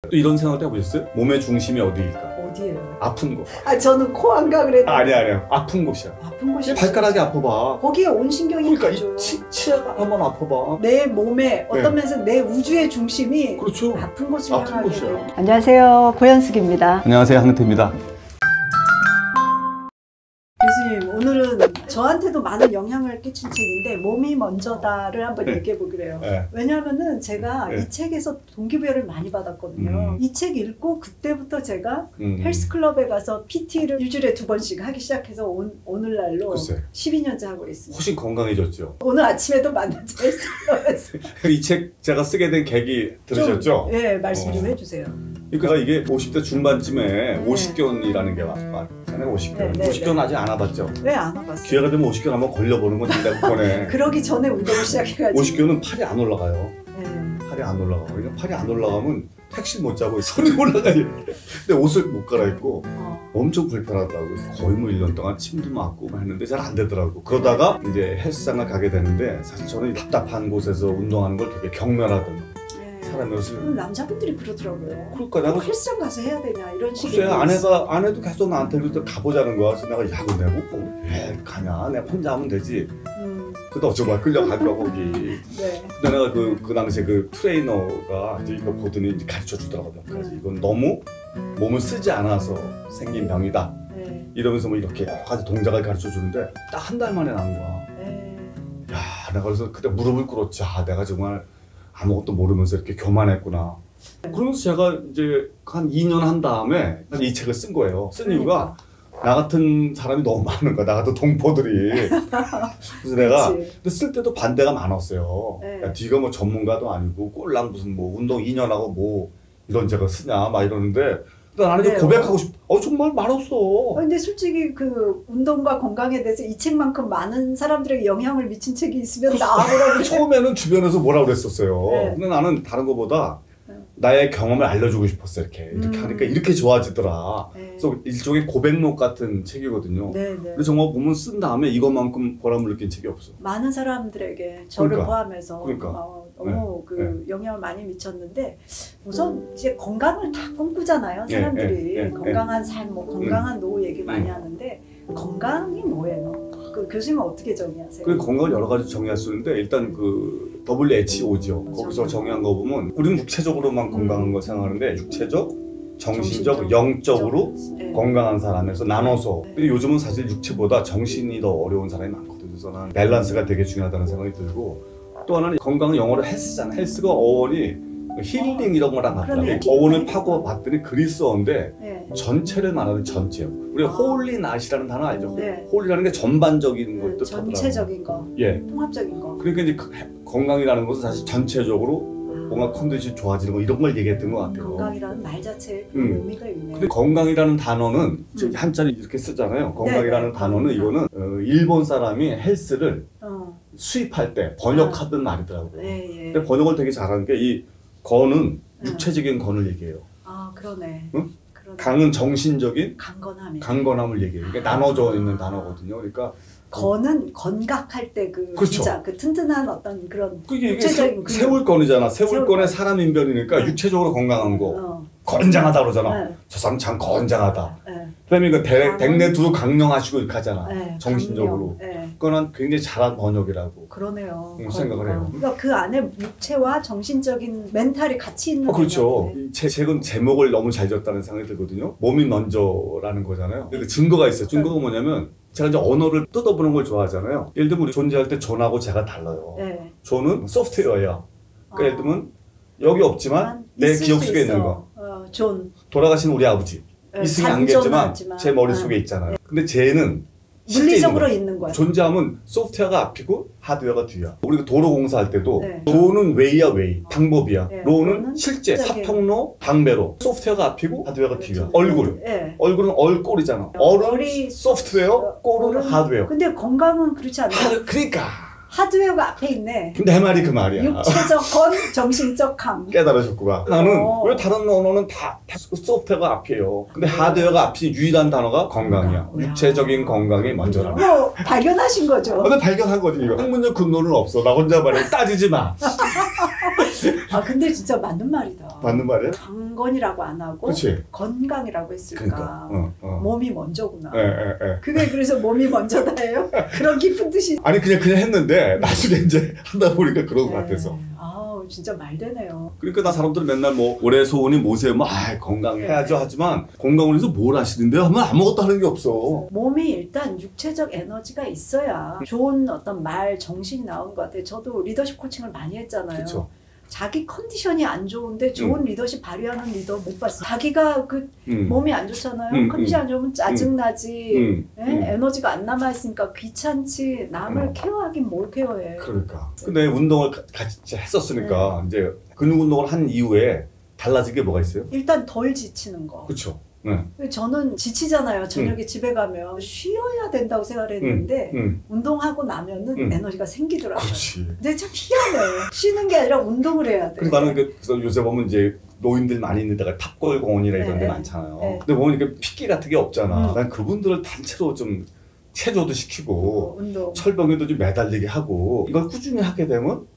또 이런 생각도 해보셨어요? 몸의 중심이 어디일까? 어디예요? 아픈 곳. 아 저는 코안가 그랬는데. 아니야. 아픈 곳이야. 아픈 곳이 발가락이 아파봐. 거기에 온 신경이 그러니까 가죠. 이 치아가 한번 아파봐. 내 몸에 어떤 면에서 내 우주의 중심이 그렇죠. 아픈 곳을 아픈 향하게 곳이야. 돼요. 안녕하세요. 고현숙입니다. 안녕하세요. 황태입니다. 교수님 오늘은 저한테도 많은 영향을 끼친 책인데 몸이 먼저다를 한번 얘기해 보기로 해요. 왜냐하면은 제가 이 책에서 동기부여를 많이 받았거든요. 이 책 읽고 그때부터 제가 헬스클럽에 가서 PT를 일주일에 2번씩 하기 시작해서 오늘날로 글쎄. 12년째 하고 있습니다. 훨씬 건강해졌죠. 오늘 아침에도 만났죠. 헬스클럽에서. 이 책 제가 쓰게 된 계기 들으셨죠? 네, 말씀 좀 해주세요. 그러니까 이게 50대 중반쯤에 오십견이라는 게 왔잖아요. 50견. 50견 아직 안 와봤죠? 네, 안 와봤어요. 기회가 되면 50견 한번 걸려보는 건 진짜 그거네. 그러기 전에 운동을 시작해가지고. 50견은 팔이 안 올라가요. 네. 팔이 안 올라가. 그러니까 팔이 안 올라가면 택시 못 자고 손이 올라가지. 근데 옷을 못 갈아입고 엄청 불편하다고. 거의 뭐 1년 동안 침도 맞고 했는데 잘 안 되더라고. 그러다가 이제 헬스장을 가게 되는데 사실 저는 답답한 곳에서 운동하는 걸 되게 경멸하던 사람이었어요. 남자분들이 그러더라고요. 그러니까 내가 헬스장 가서 해야 되냐 이런 식으로. 글쎄 아내도 계속 나한테 이렇게 가보자는 거야. 그래서 내가 야구 내고 왜 가냐? 내가 혼자 하면 되지. 근데 어쩌면 끌려갈 거야 거기. 네. 근데 내가 그 당시에 그 트레이너가 이제 이거 보더니 이제 가르쳐 주더라고 몇 가지. 이건 너무 몸을 쓰지 않아서 생긴 병이다. 이러면서 뭐 이렇게 여러 가지 동작을 가르쳐 주는데 딱 한 달 만에 난 거야. 야, 내가 그래서 그때 무릎을 꿇었지. 아, 내가 정말 아무것도 모르면서 이렇게 교만했구나. 그러면서 제가 이제 한 2년 한 다음에 이 책을 쓴 거예요. 쓴 이유가 나 같은 사람이 너무 많은 거야. 나 같은 동포들이. 그래서 내가 근데 쓸 때도 반대가 많았어요. 야, 네가 뭐 전문가도 아니고 꼴랑 무슨 뭐 운동 2년 하고 뭐 이런 책을 쓰냐 막 이러는데 나는 고백하고 싶어. 정말 많았어. 근데 솔직히 그 운동과 건강에 대해서 이 책만큼 많은 사람들에게 영향을 미친 책이 있으면 나오라고. 처음에는 주변에서 뭐라 그랬었어요. 근데 나는 다른 거보다 나의 경험을 알려주고 싶었어. 이렇게 하니까 이렇게 좋아지더라. 그래서 일종의 고백록 같은 책이거든요. 근데 정말 보면 쓴 다음에 이것만큼 보람을 느낀 책이 없어. 많은 사람들에게 저를 포함해서 너무 그 영향을 많이 미쳤는데 우선 이제 건강을 다 꿈꾸잖아요. 사람들이 건강한 삶, 뭐 건강한 노후 얘기 많이 하는데 건강이 뭐예요? 그 교수님은 어떻게 정의하세요? 그 건강을 여러 가지 정의할 수 있는데 일단 그 WHO죠. 거기서 정의한 거 보면 우리는 육체적으로만 건강한 걸 생각하는데 육체적, 정신적, 영적으로 건강한 사람에서 나눠서. 근데 요즘은 사실 육체보다 정신이 더 어려운 사람이 많거든요. 그래서 난 밸런스가 되게 중요하다는 생각이 들고 또 하나는 건강은 영어로 헬스잖아. 헬스가 어원이 힐링 이런 거랑 같더라고요. 어원을 파고 봤더니 그리스어인데 전체를 말하는 전체요. 우리가 홀리 낫이라는 단어 알죠? 홀리라는 게 전반적인 걸 뜻하더라고요. 전체적인 거, 통합적인 거. 그러니까 이제 건강이라는 것은 사실 전체적으로 뭔가 컨디션이 좋아지는 거 이런 걸 얘기했던 것 같아요. 건강이라는 말 자체에 의미가 있네요. 근데 건강이라는 단어는 한자리 이렇게 쓰잖아요. 건강이라는 단어는 이거는 일본 사람이 헬스를 수입할 때 번역하던 말이더라고요. 근데 번역을 되게 잘하는 게 이 건은 육체적인 건을 얘기해요. 아 그러네. 응? 강은 정신적인 강건함을 얘기해요. 그러니까 나눠져 있는 단어거든요. 그러니까 건은 건각할 때 진짜 그 튼튼한 어떤 그런 육체적인 세울건이잖아. 세울건의 사람 인변이니까 육체적으로 건강한 거 건장하다 그러잖아. 저 사람 참 건장하다. 그다음에 그 백내 두루 강령하시고 이렇게 하잖아. 정신적으로. 그거는 굉장히 잘한 번역이라고. 그러네요. 생각을 해요. 그러니까 그 안에 육체와 정신적인 멘탈이 같이 있는 그렇죠. 책은 제목을 너무 잘 지었다는 생각이 들거든요. 몸이 먼저라는 거잖아요. 그 증거가 있어요. 증거가 뭐냐면 제가 이제 언어를 뜯어보는 걸 좋아하잖아요. 예를 들면 우리 존재할 때 존하고 제가 달라요. 존은 소프트웨어야. 그러니까 예를 들면 여기 없지만 내 기억 속에 있는 거. 존. 돌아가신 우리 아버지. 있으면 안겠지만 제 머릿속에 있잖아요. 근데 쟤는 물리적으로 있는 거야. 존재하면 소프트웨어가 앞이고 하드웨어가 뒤야. 우리가 도로 공사할 때도 로는 웨이야 웨이, 방법이야. 로는 실제, 사평로, 방배로. 소프트웨어가 앞이고 하드웨어가 뒤야. 얼굴. 얼굴은 얼꼴이잖아. 얼은 소프트웨어, 꼴은 하드웨어. 근데 건강은 그렇지 않나요? 그러니까 하드웨어가 앞에 있네. 근데 내 말이 그 말이야. 육체적 건, 정신적 강. 깨달으셨구나. 나는 왜 다른 언어는 다 소프트웨어가 앞이에요. 근데 하드웨어가 앞이 유일한 단어가 건강이야. 육체적인 건강이 먼저라. 뭐 발견하신 거죠. 근데 발견한 거지 이거. 학문적 근거는 없어. 나 혼자 말해. 따지지 마. 아 근데 진짜 맞는 말이다. 맞는 말이야? 강건이라고 안 하고 그치? 건강이라고 했을까. 그러니까. 몸이 먼저구나. 예. 그게 그래서 몸이 먼저다예요? 그런 깊은 뜻이. 아니 그냥 했는데 나중에 이제 하다 보니까 그런 것 같아서. 아우 진짜 말되네요. 그러니까 나 사람들은 맨날 뭐 올해 소원이 뭐세요? 뭐 건강해야죠 하지만 건강을 위해서 뭘 하시는데요? 하면 아무것도 하는 게 없어. 몸이 일단 육체적 에너지가 있어야 좋은 어떤 말 정신이 나오는 것 같아요. 저도 리더십 코칭을 많이 했잖아요. 그쵸. 자기 컨디션이 안 좋은데 좋은 리더십 발휘하는 리더 못 봤어요. 자기가 몸이 안 좋잖아요. 컨디션 안 좋으면 짜증나지. 에너지가 안 남아있으니까 귀찮지. 남을 케어하긴 뭘 케어해. 그러니까. 근데 운동을 같이 했었으니까 이제 근육 운동을 한 이후에 달라진 게 뭐가 있어요? 일단 덜 지치는 거. 그렇죠. 저는 지치잖아요. 저녁에 집에 가면 쉬어야 된다고 생각을 했는데 운동하고 나면은 에너지가 생기더라고요. 그렇지. 근데 참 희한해. 쉬는 게 아니라 운동을 해야 돼. 그래서 나는 그래서 요새 보면 이제 노인들 많이 있는 데가 탑골 공원이라 이런 데 많잖아요. 근데 보면 이렇게 핏기 같은 게 없잖아. 난 그분들을 단체로 좀 체조도 시키고 운동. 철봉에도 좀 매달리게 하고 이걸 꾸준히 하게 되면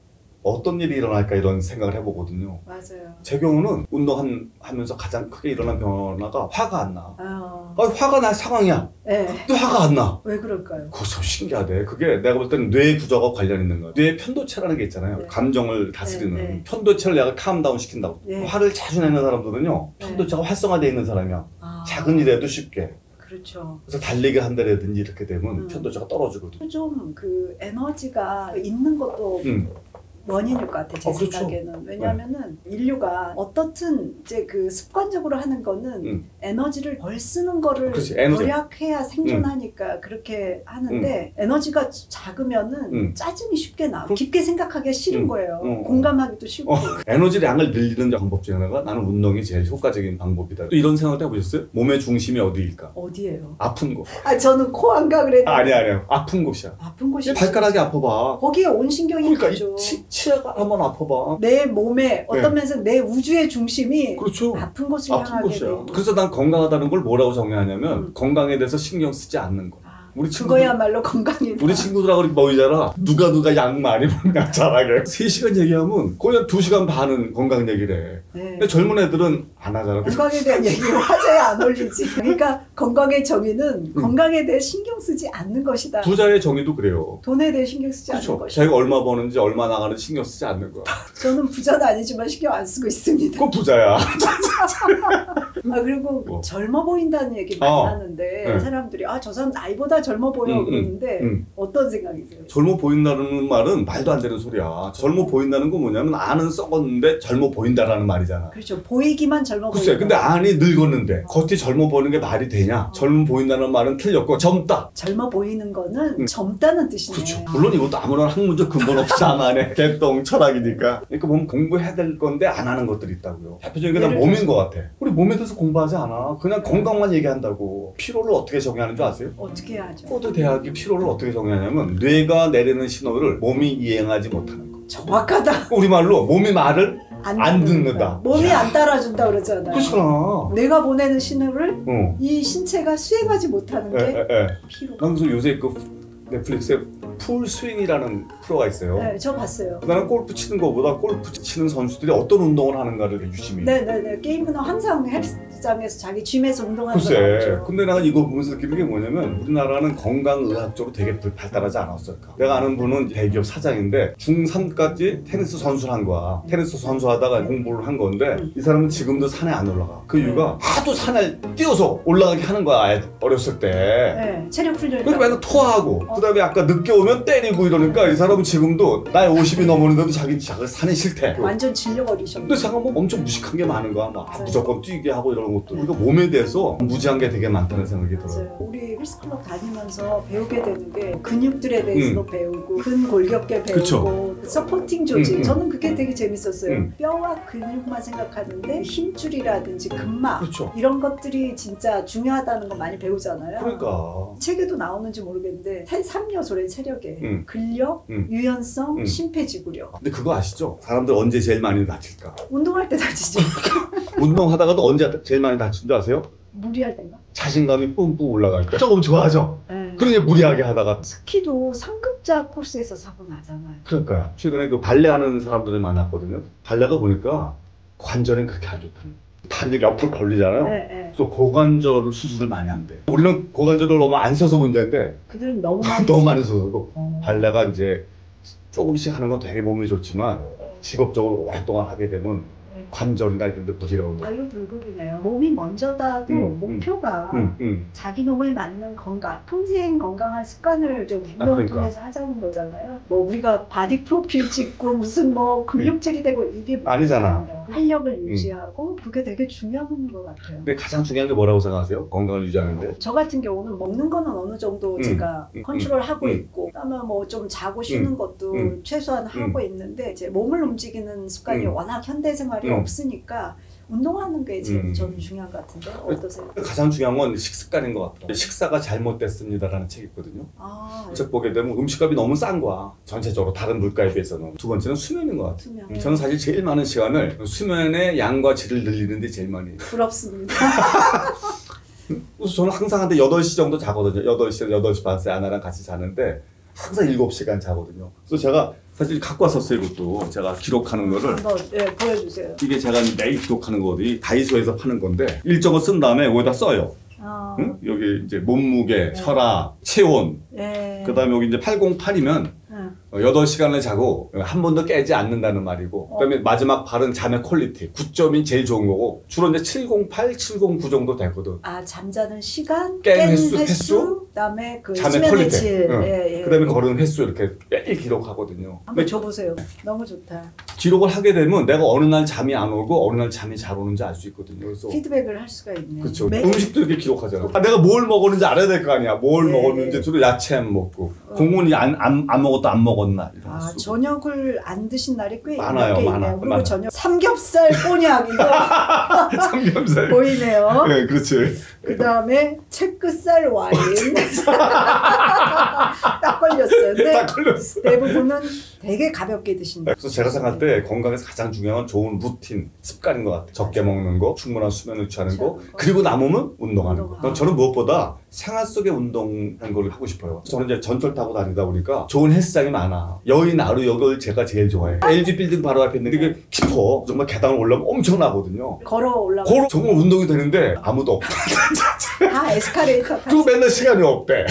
어떤 일이 일어날까 이런 생각을 해보거든요. 맞아요. 제 경우는 운동하면서 가장 크게 일어난 변화가 화가 안 나. 아, 화가 날 상황이야. 네. 근데 화가 안 나. 왜 그럴까요? 그거 참 신기하대. 그게 내가 볼 때는 뇌 구조가 관련 있는 거야. 뇌 편도체라는 게 있잖아요. 네. 감정을 다스리는. 네. 편도체를 내가 캄다운 시킨다고. 네. 화를 자주 내는 사람들은요. 편도체가 활성화되어 있는 사람이야. 작은 일에도 쉽게. 그렇죠. 그래서 달리기 한다든지 이렇게 되면 편도체가 떨어지거든. 좀 그 에너지가 있는 것도 원인일 것 같아요. 제 그렇죠. 생각에는. 왜냐하면은 인류가 어떻든 이제 그 습관적으로 하는 거는 에너지를 덜 쓰는 거를 절약해야 생존하니까 그렇게 하는데 에너지가 작으면은 짜증이 쉽게 나. 깊게 생각하기가 싫은 거예요. 공감하기도 싫고. 에너지 양을 늘리는 방법 중에 하나가 나는 운동이 제일 효과적인 방법이다. 또 이런 생각도 해보셨어요? 몸의 중심이 어디일까? 어디예요? 아픈 곳. 아 저는 코안가 그랬는데. 아니야. 아픈 곳이야. 아픈 곳이 발가락이 아파봐. 거기에 온 신경이 가죠. 치아가 한번 아파봐. 내 몸에 어떤 면에서 내 우주의 중심이 그렇죠. 아픈 곳을 향하게 돼. 그래서 난 건강하다는 걸 뭐라고 정의하냐면 건강에 대해서 신경 쓰지 않는 거. 우리 그거야말로 건강이다. 우리 친구들하고 이렇게 모이잖아. 누가 양 많이 먹냐 잘하게. 3시간 얘기하면 거의 2시간 반은 건강 얘기를 해. 근데 젊은 애들은 안 하잖아. 건강에 대한 얘기를 화제에 안 올리지. 그러니까 건강의 정의는 건강에 대해 신경 쓰지 않는 것이다. 부자의 정의도 그래요. 돈에 대해 신경 쓰지 않는 것이다. 자기가 얼마 버는지 얼마 나가는지 신경 쓰지 않는 거야. 저는 부자는 아니지만 신경 안 쓰고 있습니다. 그건 부자야. 그리고 젊어 보인다는 얘기 많이 하는데 사람들이 저 사람 나이보다 젊어 보여 그러는데 어떤 생각이세요? 젊어 보인다는 말은 말도 안 되는 소리야. 젊어 보인다는 건 뭐냐면 안은 썩었는데 젊어 보인다라는 말이잖아. 그렇죠. 보이기만 젊어 보인다. 글쎄, 근데 안이 늙었는데 겉이 젊어 보이는 게 말이 되냐? 젊어 보인다는 말은 틀렸고 젊다. 젊어 보이는 거는 젊다는 뜻이네. 그렇죠. 물론 이것도 아무런 학문적 근본 없이 나만의 개똥 철학이니까. 그러니까 보면 공부해야 될 건데 안 하는 것들이 있다고요. 대표적인 게 다 몸인 것 같아. 우리 몸에 대해서 공부하지 않아. 그냥 건강만 얘기한다고. 피로를 어떻게 정의하는 줄 아세요? 어떻게 하죠? 포드 대학이 피로를 어떻게 정의하냐면 뇌가 내리는 신호를 몸이 이행하지 못하는 거. 정확하다. 우리말로 몸이 말을 안 듣는다. 몸이 안 따라준다 그러잖아요. 그렇잖아. 뇌가 보내는 신호를 이 신체가 수행하지 못하는 게 피로. 그래서 요새 그 넷플릭스에 풀 스윙이라는 프로가 있어요. 네, 저 봤어요. 나는 골프 치는 것보다 골프 치는 선수들이 어떤 운동을 하는가를 유심히. 네네네. 게임은 항상 헬스장에서 자기 짐에서 운동하는 거 글쎄. 나오죠. 근데 내가 이거 보면서 느끼는 게 뭐냐면 우리나라는 건강의학적으로 되게 발달하지 않았을까. 내가 아는 분은 대기업 사장인데 중3까지 테니스 선수를 한 거야. 테니스 선수하다가 공부를 한 건데 이 사람은 지금도 산에 안 올라가. 그 이유가 하도 산을 뛰어서 올라가게 하는 거야. 어렸을 때. 네. 체력 훈련이. 그러니까 맨날 토하고 그다음에 아까 늦게 오면 때리고 이러니까 이 사람은 지금도 나이 50이 넘었는데도 자기 산이 싫대. 완전 질려버리셨네. 근데 잠깐 뭐 엄청 무식한 게 많은 거야. 막 무조건 뛰게 하고 이런 것도. 그러니까 몸에 대해서 무지한 게 되게 많다는 생각이 들어요. 우리 헬스클럽 다니면서 배우게 되는 게 근육들에 대해서도 배우고 근골격계 배우고 서포팅 조직. 저는 그게 되게 재밌었어요. 뼈와 근육만 생각하는데 힘줄이라든지 근막 그렇죠. 이런 것들이 진짜 중요하다는 거 많이 배우잖아요. 그러니까 책에도 나오는지 모르겠는데 3요소래 체력에 근력, 유연성, 심폐지구력. 근데 그거 아시죠? 사람들 언제 제일 많이 다칠까? 운동할 때 다치죠. 운동하다가도 언제 제일 많이 다친 줄 아세요? 무리할 때인가? 자신감이 뿜뿜 올라갈 때 조금 좋아하죠? 네. 그러니 무리하게 하다가 스키도 상급자 코스에서 사고 나잖아요. 그러니까요. 최근에 그 발레 하는 사람들이 많았거든요. 발레가 보니까 관절은 그렇게 안 좋다는 다리를 옆으로 걸리잖아요. 네. 그래서 고관절 수술을 많이 한대. 우리는 고관절을 너무 안 써서 문제인데 그들은 너무 많이 너무 많이 써서 발레가 이제 조금씩 하는 건 되게 몸이 좋지만 직업적으로 오랫동안 하게 되면 관절이나 이런 데 부질러오고. 자유불급이네요. 몸이 먼저다도 목표가 자기 몸에 맞는 건강, 평생 건강한 습관을 좀 운동을 통해서 하자는 거잖아요. 뭐 우리가 바디 프로필 찍고 무슨 뭐 근육질이 되고 이게 아니잖아. 활력을 유지하고 그게 되게 중요한 것 같아요. 근데 가장 중요한 게 뭐라고 생각하세요? 건강을 유지하는데? 저 같은 경우는 먹는 거는 어느 정도 제가 컨트롤하고 있고 그다음에 뭐 좀 자고 쉬는 것도 최소한 하고 있는데 이제 몸을 움직이는 습관이 워낙 현대 생활이 없으니까 운동하는 게 제일 저는 중요한 것 같은데 어떠세요? 가장 중요한 건 식습관인 것 같아요. 식사가 잘못됐습니다라는 책이 있거든요. 그 책 보게 되면 음식값이 너무 싼 거야. 전체적으로 다른 물가에 비해서는. 두 번째는 수면인 것 같아요. 수면. 저는 사실 제일 많은 시간을 수면의 양과 질을 늘리는 데 제일 많이 부럽습니다. 그래서 저는 항상 한데 8시 정도 자거든요. 8시, 8시 반에 아나랑 같이 자는데 항상 7시간 자거든요. 그래서 제가 사실 갖고 왔었어요. 이것도 제가 기록하는 거를 한번 보여주세요. 이게 제가 매일 기록하는 거들이 다이소에서 파는 건데 일정을 쓴 다음에 여기다 써요. 응? 여기 이제 몸무게, 혈압, 체온 그 다음에 여기 이제 808이면 8시간을 자고 한 번도 깨지 않는다는 말이고 그다음에 마지막 발은 잠의 퀄리티 9점이 제일 좋은 거고 주로 이제 708, 709 정도 되거든. 아 잠자는 시간, 깬 횟수, 그다음에 그 잠의 수면의 퀄리티, 질, 그다음에 걸은 횟수 이렇게 매일 기록하거든요. 한번 줘보세요. 너무 좋다. 기록을 하게 되면 내가 어느 날 잠이 안 오고 어느 날 잠이 잘 오는지 알 수 있거든요. 그래서 피드백을 할 수가 있네요. 그렇죠. 음식도 이렇게 기록하잖아. 내가 뭘 먹었는지 알아야 될 거 아니야. 뭘 먹었는지 주로 야채 안 먹고 공원이 안 먹어도 안 먹었나 이런 수. 저녁을 안 드신 날이 꽤 많아요. 있네요. 그리고 저녁 삼겹살 꼬냑 이거 삼겹살 보이네요. 네, 그렇지. 그 다음에 채끝살 와인 딱 걸렸어요. 근데 딱 걸렸어. 대부분은 되게 가볍게 드신다. 그래서 제가 생각할 때 건강에서 가장 중요한 건 좋은 루틴, 습관인 것 같아요. 적게 먹는 거, 충분한 수면을 취하는 거, 그리고 남으면 운동하는 거. 저는 무엇보다 생활 속에 운동하는 걸 하고 싶어요. 저는 이제 전철 타고 다니다 보니까 좋은 헬스장이 많아. 여의 나루역을 제가 제일 좋아해요. LG 빌딩 바로 앞에 있는데 이게 깊어. 정말 계단을 올라가면 엄청나거든요. 걸어 올라가. 정말 운동이 되는데 아무도 없다. 에스카레이터. 그리고 맨날 시간이 없대.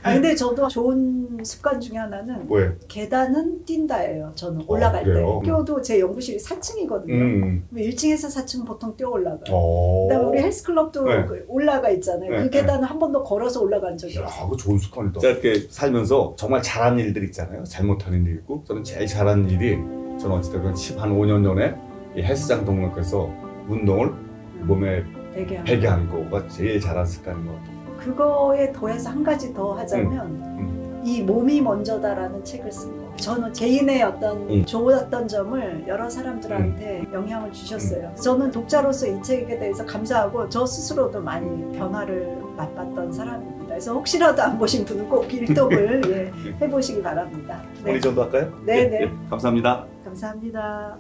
근데 저도 좋은 습관 중에 하나는 뭐예요? 계단은 뛴다예요. 저는 올라갈 때. 학교도 제 연구실이 4층이거든요. 1층에서 4층 보통 뛰어 올라가요. 그다음에 우리 헬스클럽도 올라가 있잖아요. 그 계단을 한 번도 걸어서 올라간 적이 없어요. 그거 좋은 습관이다. 제가 이렇게 살면서 정말 잘하는 일들 있잖아요. 잘못하는 일 있고 저는 제일 잘하는 일이 저는 어쨌든 한 5년 전에 이 헬스장 등록해서 운동을 몸에 배게 한 거가 제일 잘한 습관인 것 같아요. 그거에 더해서 한 가지 더 하자면 이 몸이 먼저다라는 책을 쓴 거. 저는 개인의 어떤 좋았던 점을 여러 사람들한테 영향을 주셨어요. 저는 독자로서 이 책에 대해서 감사하고 저 스스로도 많이 변화를 맛봤던 사람입니다. 그래서 혹시라도 안 보신 분은 꼭 일독을 해보시기 바랍니다. 우리 정도 할까요? 네. 감사합니다. 감사합니다.